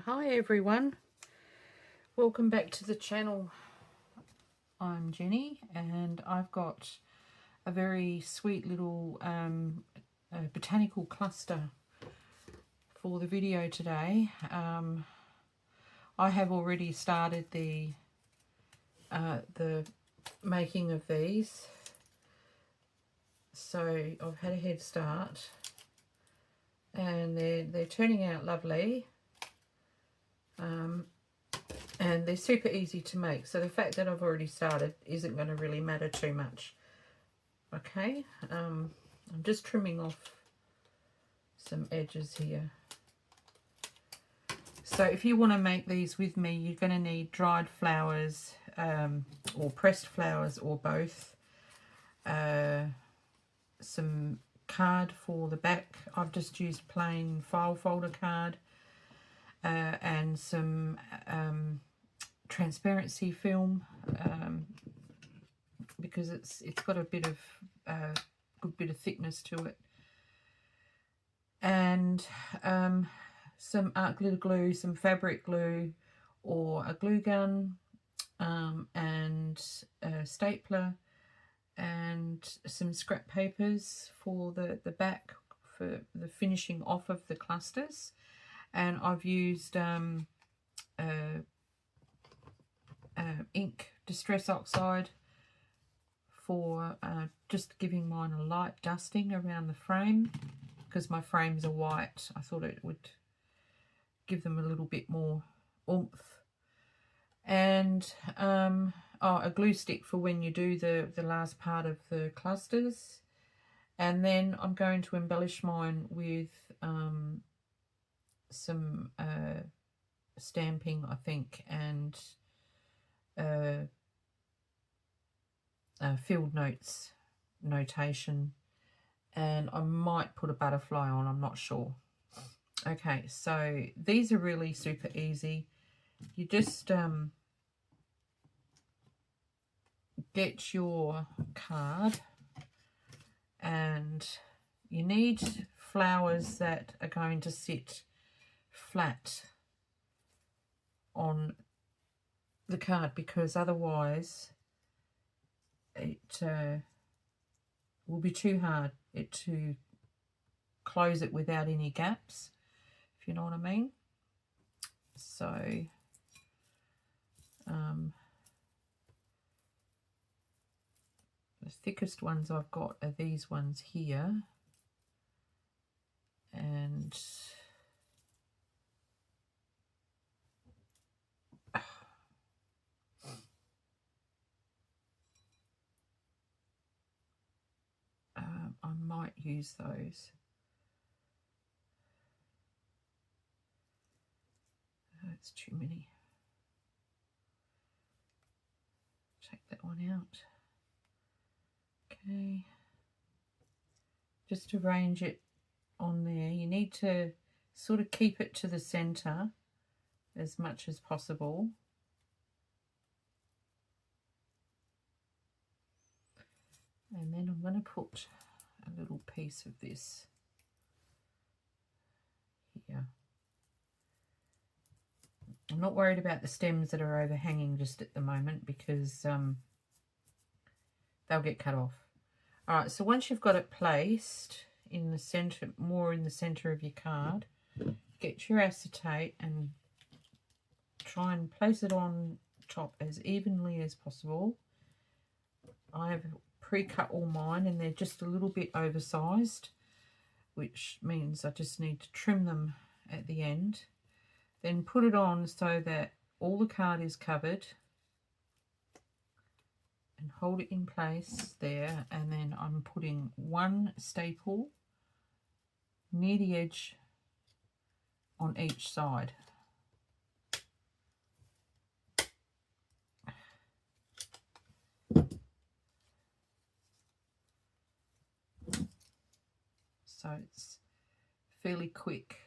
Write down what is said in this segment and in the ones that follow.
Hi everyone, welcome back to the channel. I'm Jenny and I've got a very sweet little botanical cluster for the video today. I have already started the making of these, so I've had a head start and they're turning out lovely. And they're super easy to make, so the fact that I've already started isn't going to really matter too much. Okay, I'm just trimming off some edges here. So if you want to make these with me, you're going to need dried flowers or pressed flowers or both, some card for the back. I've just used plain file folder card, and some transparency film, because it's got a bit of good bit of thickness to it, and some art glitter glue, some fabric glue or a glue gun, and a stapler, and some scrap papers for the back for the finishing off of the clusters. And I've used ink distress oxide for just giving mine a light dusting around the frame, because my frames are white. I thought it would give them a little bit more oomph. And a glue stick for when you do the last part of the clusters. And then I'm going to embellish mine with some stamping, I think, and field notes notation, and I might put a butterfly on, I'm not sure. Okay, so these are really super easy. You just get your card, and you need flowers that are going to sit flat on the card, because otherwise it will be too hard to close it without any gaps, if you know what I mean. So the thickest ones I've got are these ones here, and I might use those. That's too many. Take that one out. Okay, just arrange it on there. You need to sort of keep it to the center as much as possible. And then I'm going to put a little piece of this here. I'm not worried about the stems that are overhanging just at the moment, because they'll get cut off. All right, so once you've got it placed in the center, more in the center of your card, get your acetate and try and place it on top as evenly as possible. I have pre-cut all mine and they're just a little bit oversized, which means I just need to trim them at the end. Then put it on so that all the card is covered, and hold it in place there. And then I'm putting one staple near the edge on each side. So it's fairly quick.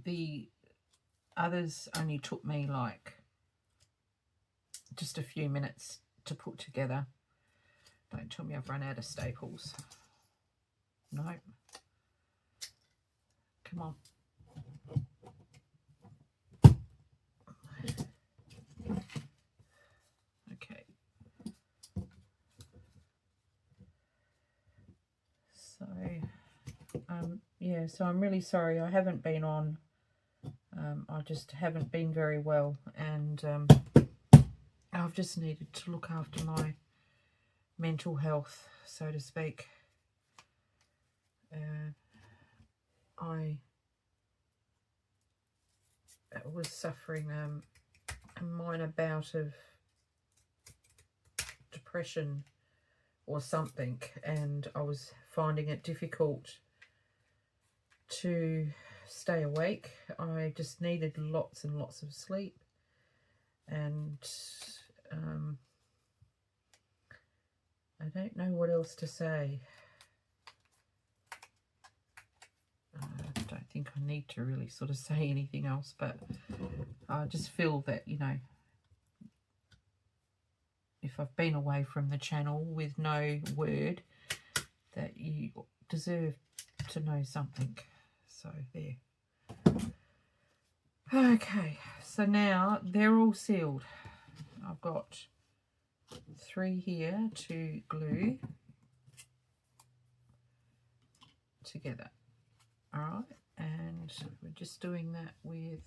The others only took me like just a few minutes to put together. Don't tell me I've run out of staples. Nope. Come on. Yeah, so I'm really sorry I haven't been on. I just haven't been very well, and I've just needed to look after my mental health, so to speak. I was suffering a minor bout of depression or something, and I was finding it difficult to stay awake. I just needed lots and lots of sleep, and I don't know what else to say. I don't think I need to really sort of say anything else, but I just feel that, you know, if I've been away from the channel with no word, that you deserve to know something. So there. Okay, so now they're all sealed. I've got 3 here to glue together. All right, and we're just doing that with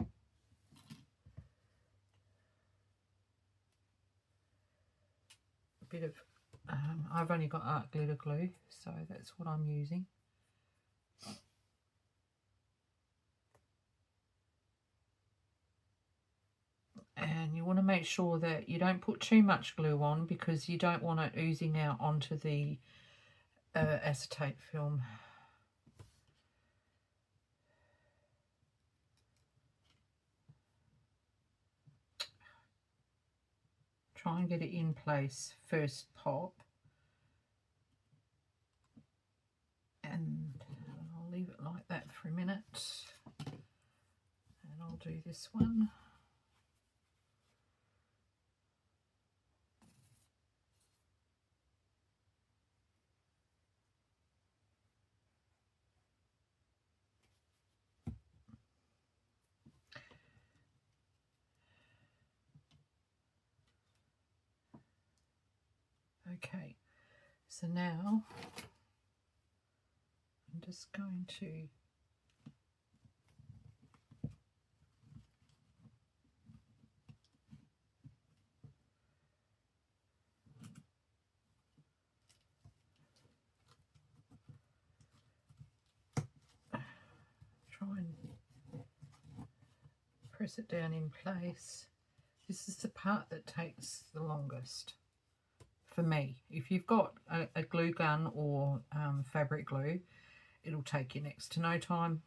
a bit of, I've only got art glitter glue, so that's what I'm using. And you want to make sure that you don't put too much glue on, because you don't want it oozing out onto the acetate film. Try and get it in place first pop, and I'll leave it like that for a minute, and I'll do this one. Okay, so now I'm just going to try and press it down in place. This is the part that takes the longest for me. If you've got a glue gun or fabric glue, it'll take you next to no time.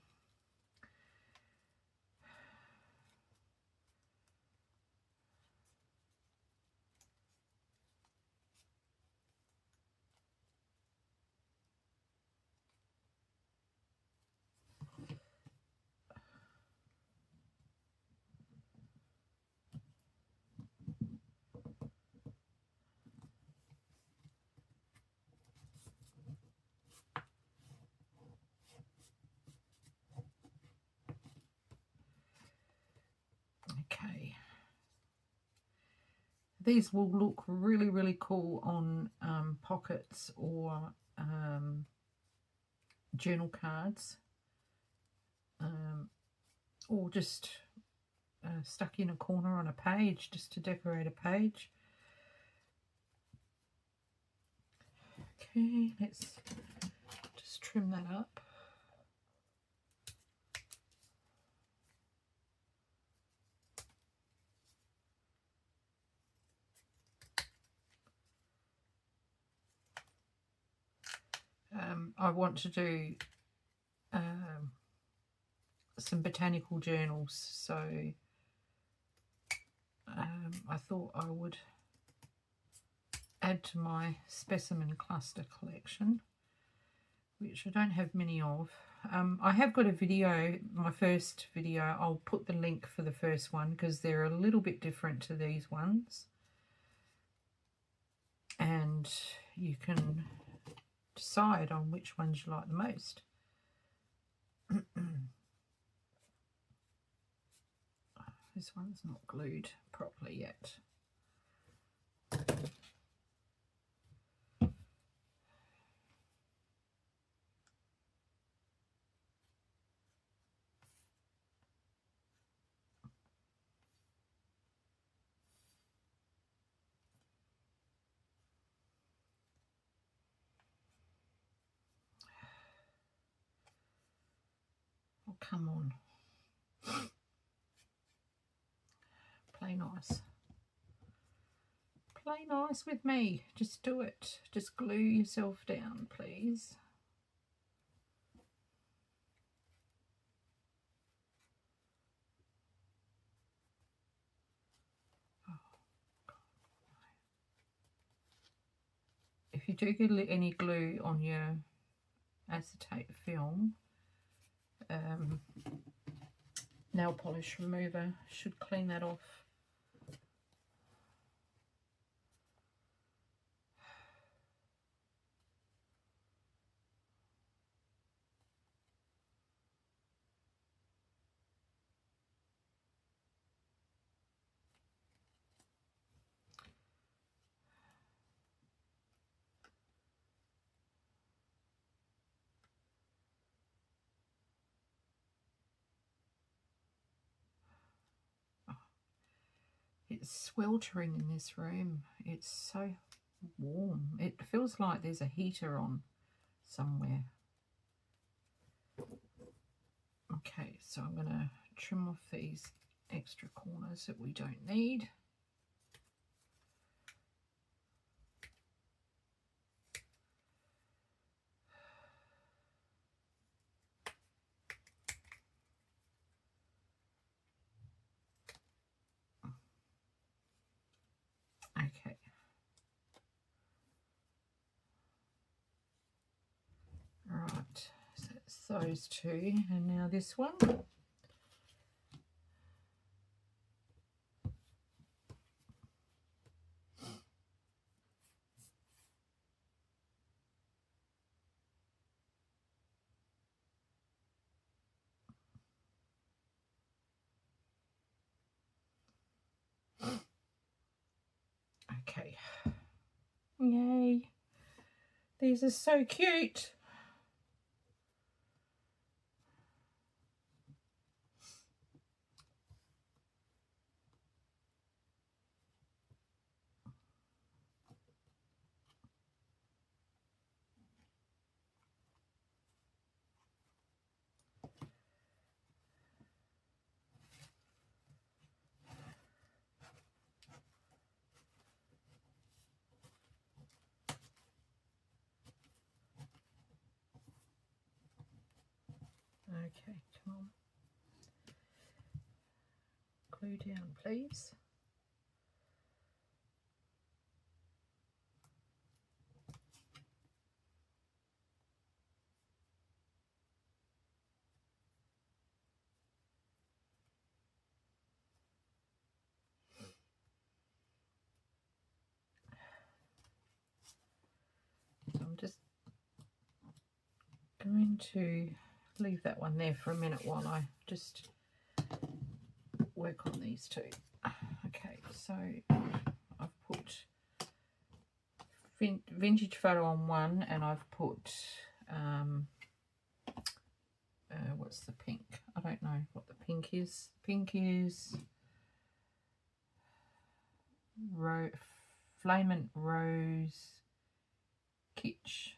Okay. These will look really, really cool on pockets or journal cards, or just stuck in a corner on a page, just to decorate a page. Okay, let's just trim that up. I want to do some botanical journals, so I thought I would add to my specimen cluster collection, which I don't have many of. I have got a video, my first video. I'll put the link for the first one, because they're a little bit different to these ones, and you can decide on which ones you like the most. This one's not glued properly yet. come on. Play nice. Play nice with me. Just do it. Just glue yourself down, please. Oh, God. If you do get any glue on your acetate film, nail polish remover should clean that off. It's sweltering in this room. It's so warm. It feels like there's a heater on somewhere. Okay, so I'm going to trim off these extra corners that we don't need. Okay. Right, so that's those two, and now this one. Okay. Yay. These are so cute. Okay, come on. Glue down, please. So I'm just going to leave that one there for a minute while I just work on these two. Okay, so I've put vintage photo on one, and I've put what's the pink? I don't know what the pink is. Pink is Flamant Rose Kitsch.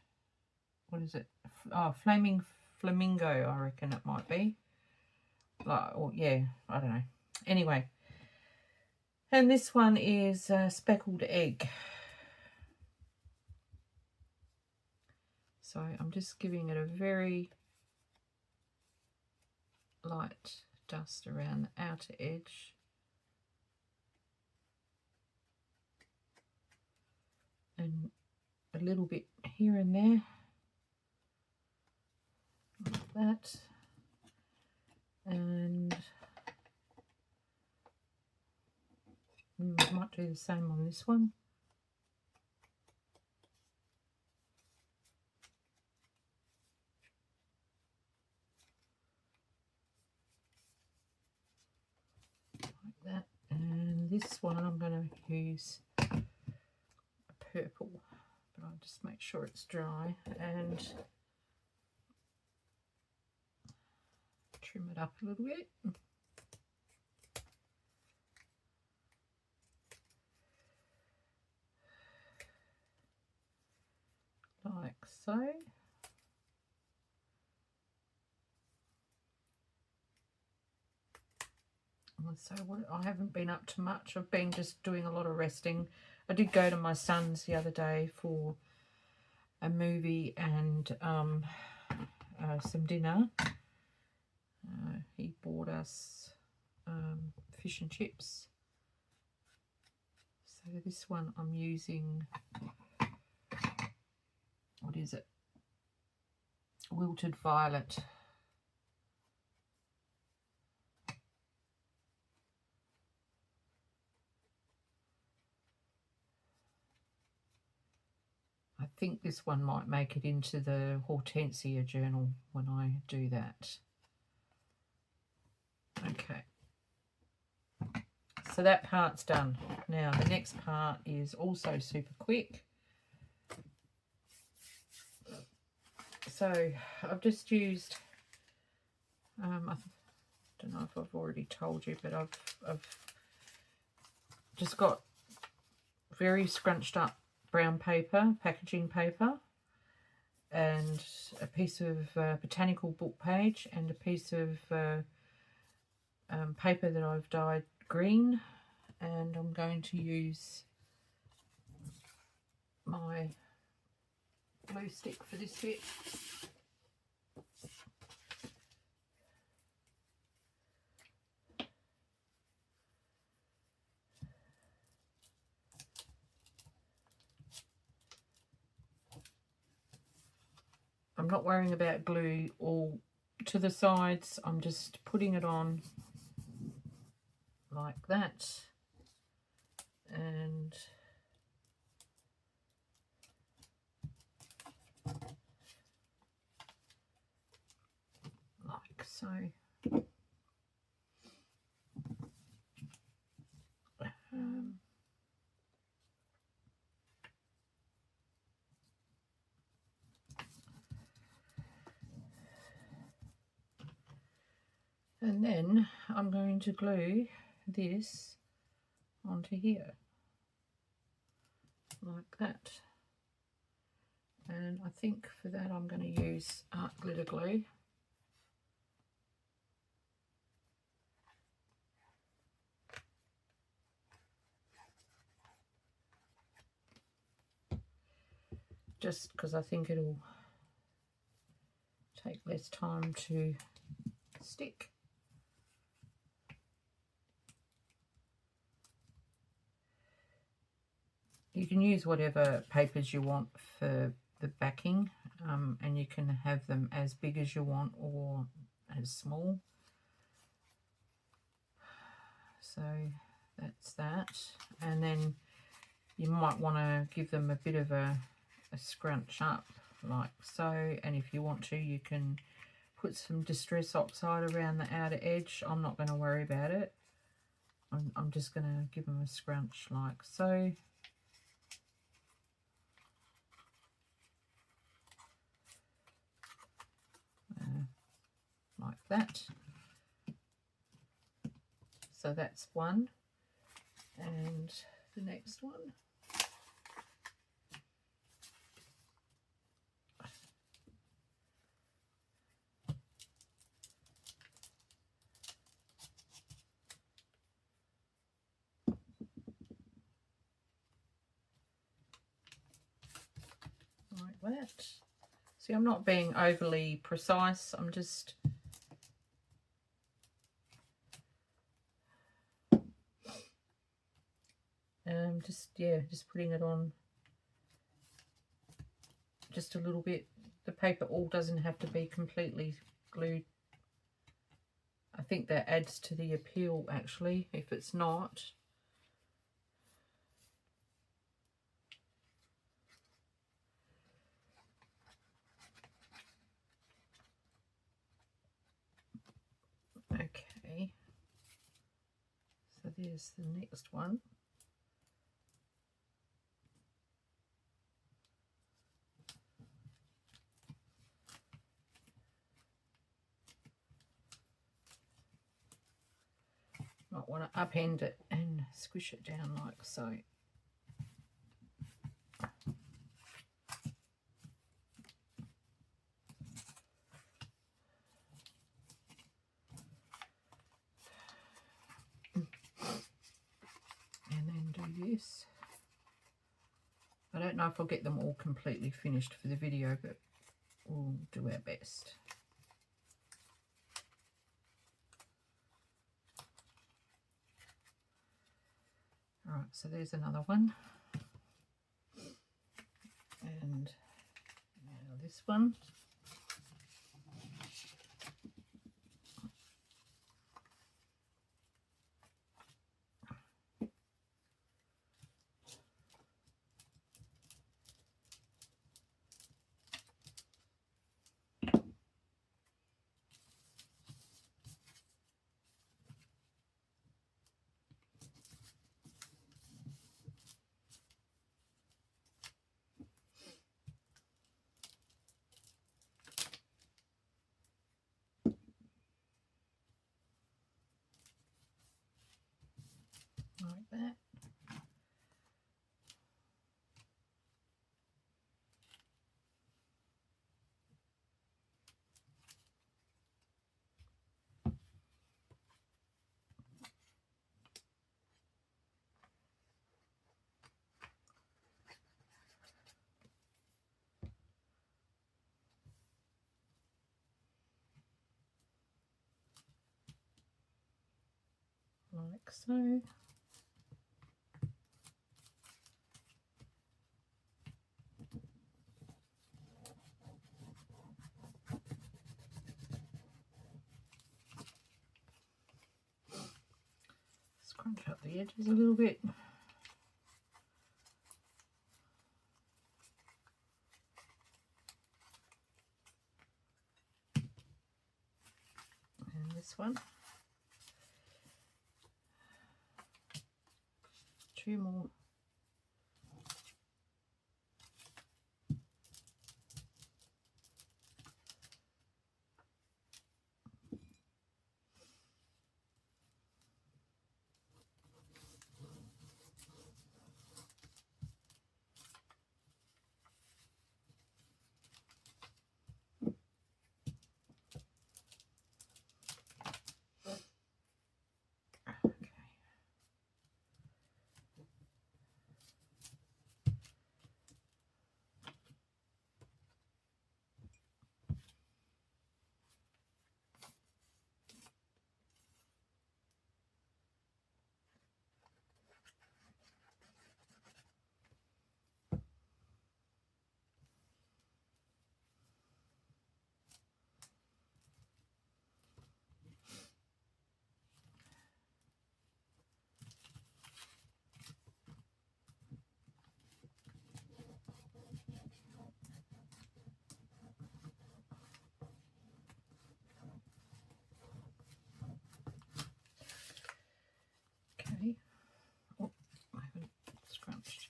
What is it? Oh, Flaming Flamingo, I reckon it might be. Like, or yeah, I don't know. Anyway, and this one is Speckled Egg. So I'm just giving it a very light dust around the outer edge. And a little bit here and there. Like that. And I might do the same on this one. That, and this one I'm going to use a purple, but I'll just make sure it's dry and trim it up a little bit. Like so. So I haven't been up to much. I've been just doing a lot of resting. I did go to my son's the other day for a movie and some dinner. He bought us fish and chips. So this one I'm using, what is it? Wilted violet. I think this one might make it into the Hortensia journal when I do that. Okay. So that part's done. Now the next part is also super quick. So I've just used, I don't know if I've already told you, but I've just got very scrunched up brown paper, packaging paper, and a piece of botanical book page and a piece of paper that I've dyed green, and I'm going to use my glue stick for this bit. I'm not worrying about glue all to the sides. I'm just putting it on like that, and like so. And then I'm going to glue this onto here, like that. And I think for that I'm going to use art glitter glue. Just because I think it'll take less time to stick. You can use whatever papers you want for the backing, and you can have them as big as you want or as small. So that's that. And then you might want to give them a bit of a scrunch up like so, and if you want to you can put some distress oxide around the outer edge. I'm not going to worry about it. I'm just going to give them a scrunch like so. Like that. So that's one, and the next one. Like that. See, I'm not being overly precise. I'm just just putting it on just a little bit. The paper all doesn't have to be completely glued. I think that adds to the appeal actually, if it's not. Okay, so there's the next one. Might want to upend it and squish it down like so. this. I don't know if I'll get them all completely finished for the video, but we'll do our best. All right, so there's another one. And now this one. Like that. Like so. Scrunch up the edges a little bit. And this one. Two more. Okay. Oh, I haven't scrunched.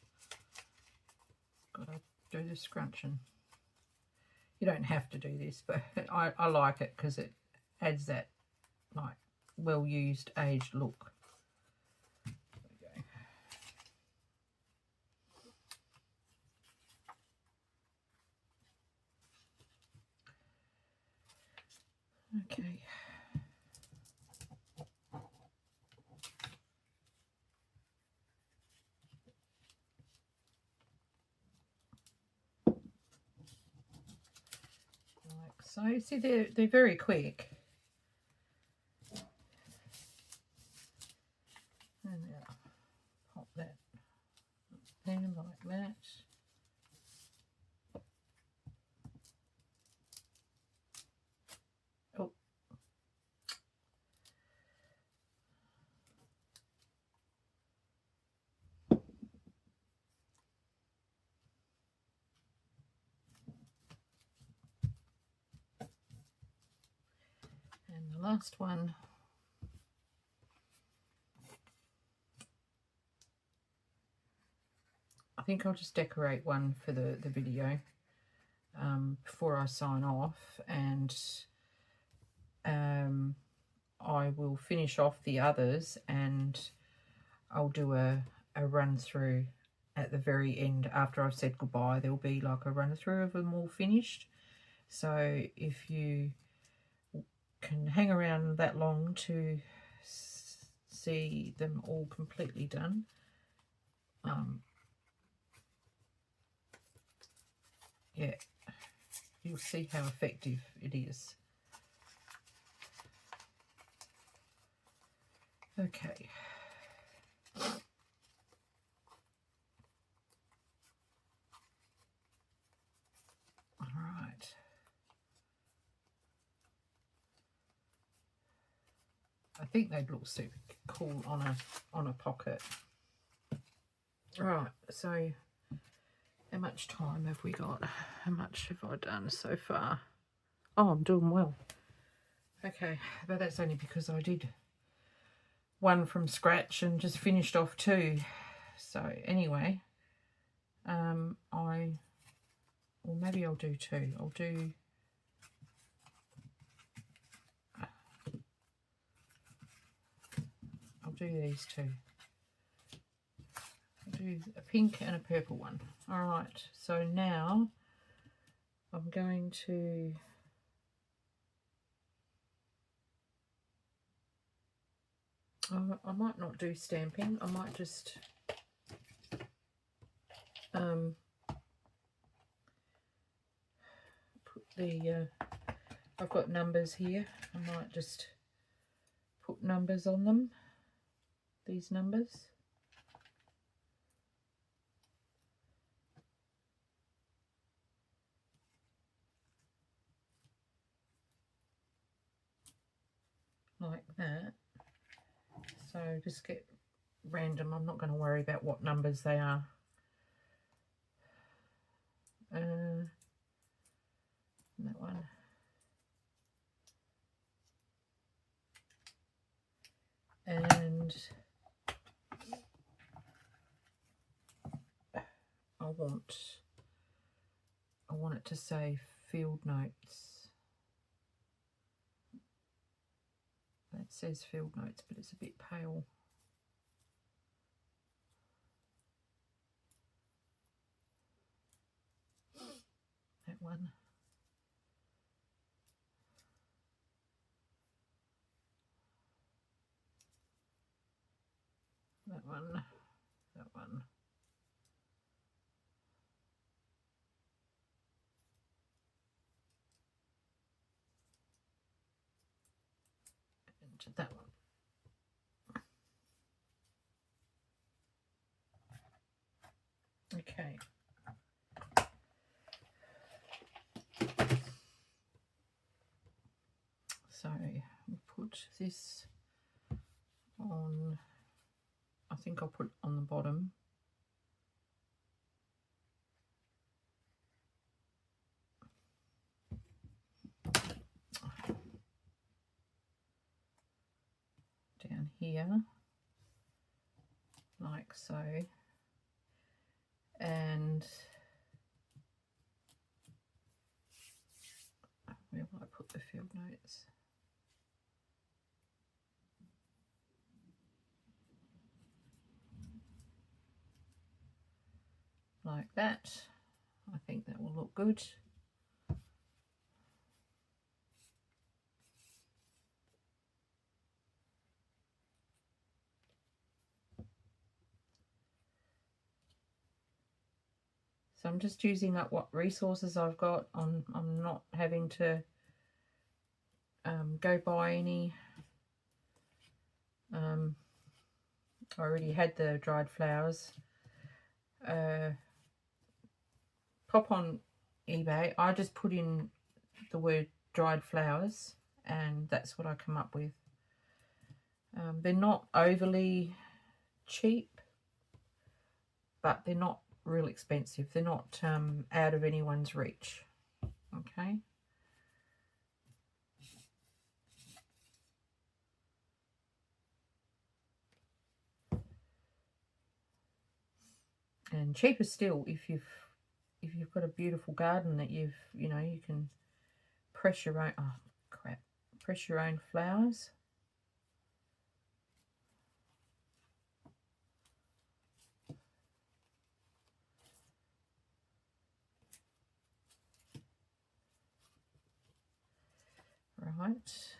Gotta do the scrunching. You don't have to do this, but I like it because it adds that like well used aged look. There we go. Okay. So see, they're very quick. And now pop that there like that. Oh. And the last one. I think I'll just decorate one for the video before I sign off, and I will finish off the others and I'll do a run through at the very end. After I've said goodbye, there'll be like a run through of them all finished. So if you can hang around that long to see them all completely done, Yeah, you'll see how effective it is. Okay. All right. I think they'd look super cool on a pocket. Right, so how much time have we got? How much have I done so far? Oh, I'm doing well. Okay, but that's only because I did one from scratch and just finished off two. So anyway, or maybe I'll do two. I'll do these two. I'll do a pink and a purple one. All right, so now I'm going to I might not do stamping. I might just put the I've got numbers here. I might just put numbers on them, these numbers. Like that. So just get random. I'm not going to worry about what numbers they are. That one. And I want it to say field notes. That says field notes, but it's a bit pale. That one. That one. That one. And that one. Okay. So we'll put this on, I think I'll put it on the bottom. Down here, like so. And where will I put the field notes? Like that. I think that will look good. So I'm just using up what resources I've got. I'm not having to go buy any. I already had the dried flowers. Pop on eBay. I just put in the word dried flowers and that's what I come up with. They're not overly cheap, but they're not real expensive. They're not out of anyone's reach. Okay. And cheaper still if you've got a beautiful garden that you can press your own press your own flowers. Right.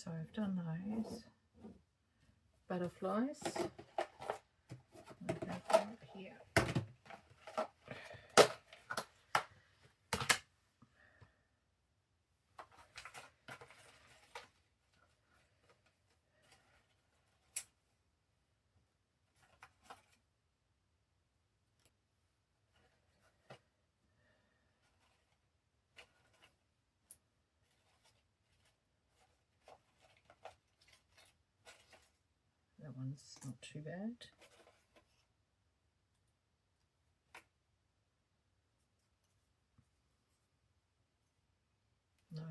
So I've done those butterflies. I'm going to go here. That one's not too bad. No.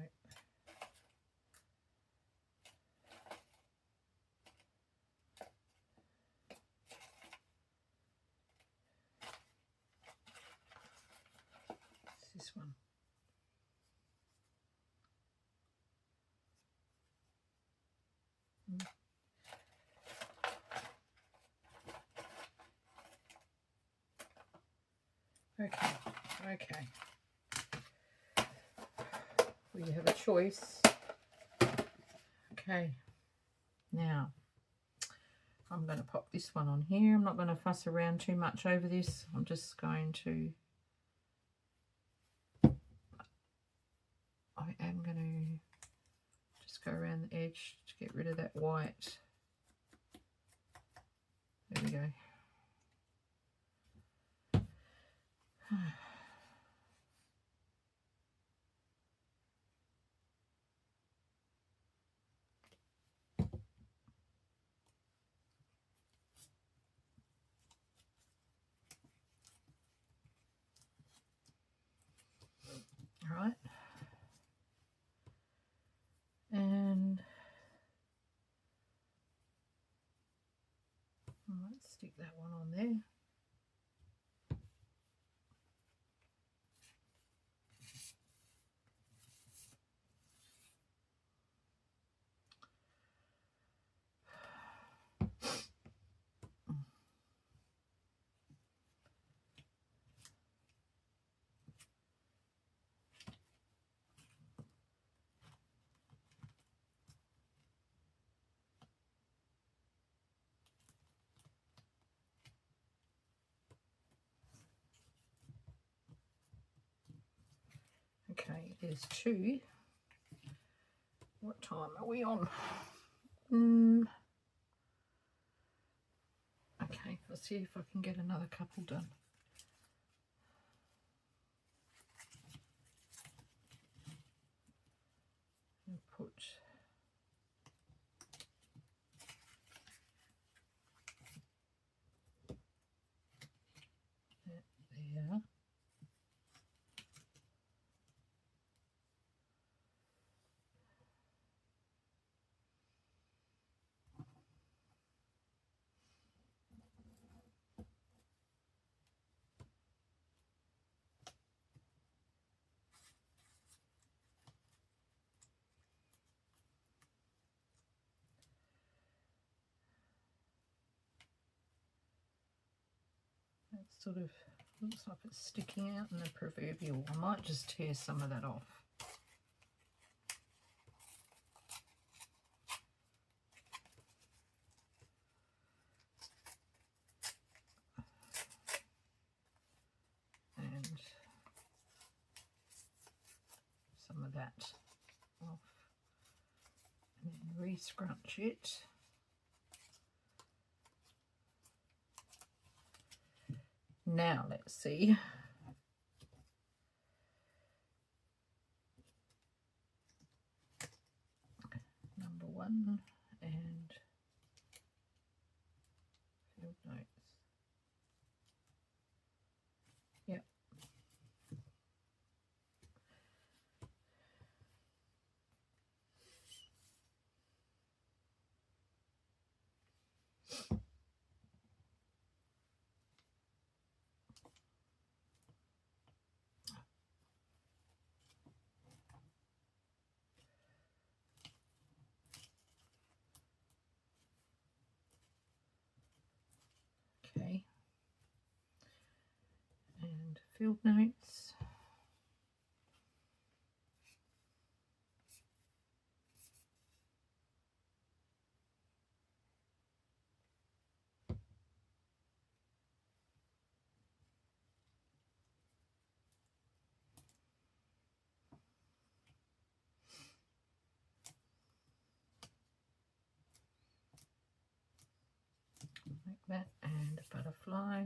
It's this one. Okay. We have a choice. Okay. Now, I'm going to pop this one on here. I'm not going to fuss around too much over this. I'm just going to... I am going to just go around the edge to get rid of that white. There we go. All right. And let's stick that one on there. Okay, it is 2. What time are we on? Okay, let's see if I can get another couple done. And put that there. It sort of looks like it's sticking out in the proverbial. I might just tear some of that off. And some of that off. And then re-scrunch it. Now let's see. Number 1 and field notes. Yep. Okay, and field notes. like that, and a butterfly.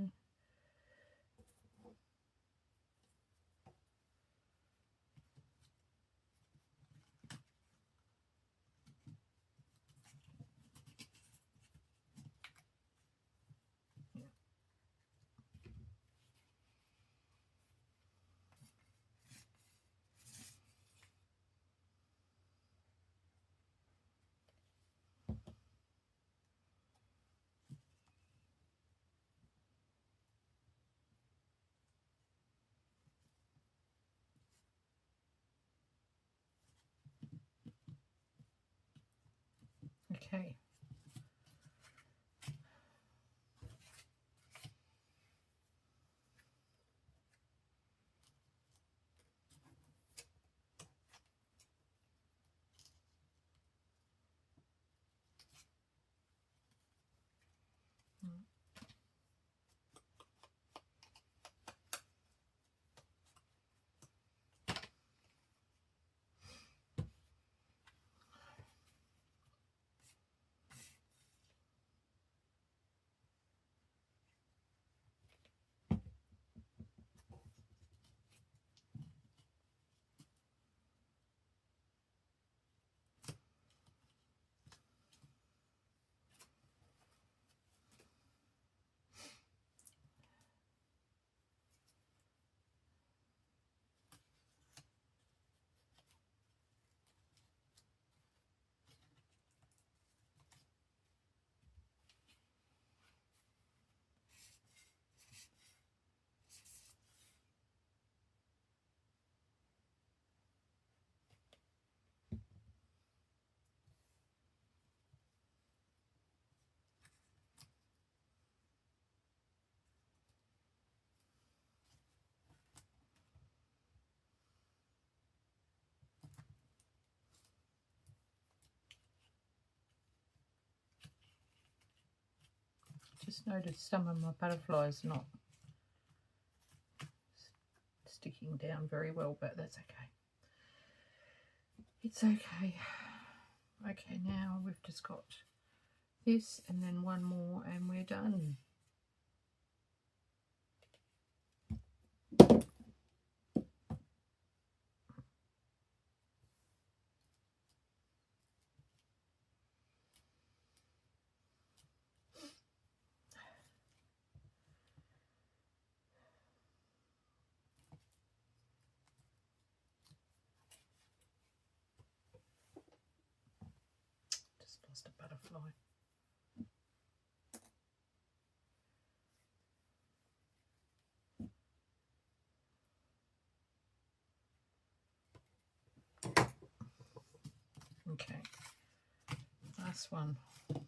Okay. Just noticed some of my butterflies not sticking down very well, but that's okay. It's okay. Okay, now we've just got this and then one more and we're done. Just lost a butterfly. Okay, last one. No.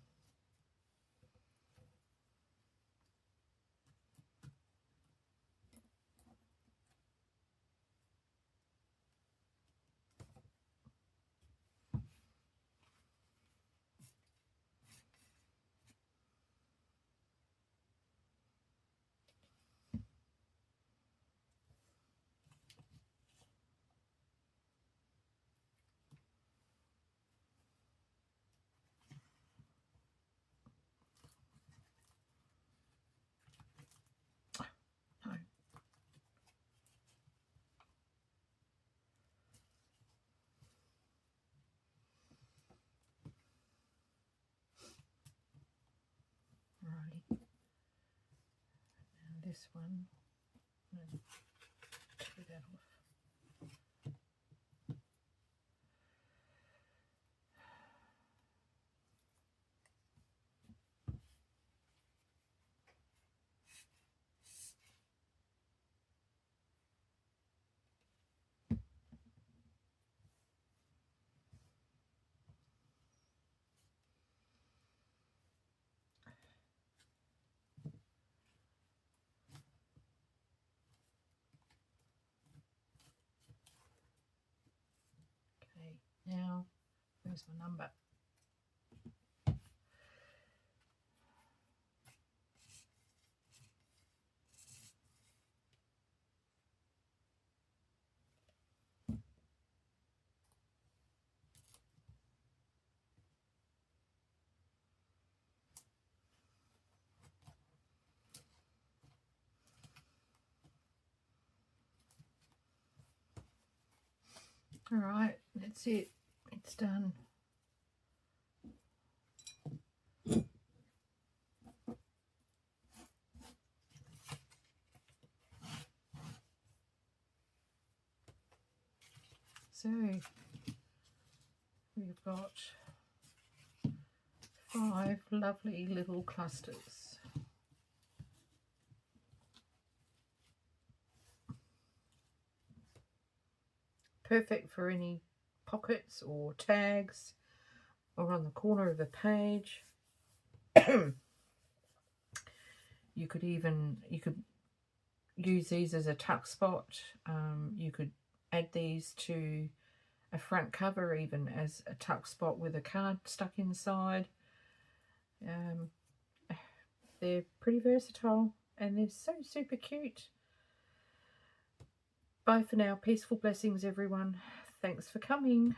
Alrighty. Now this one. Take that off. Okay, now where's my number? Alright, that's it. It's done. So we've got 5 lovely little clusters. Perfect for any pockets or tags or on the corner of a page. You could use these as a tuck spot. You could add these to a front cover even as a tuck spot with a card stuck inside. They're pretty versatile and they're so super cute. Bye for now. Peaceful blessings, everyone. Thanks for coming.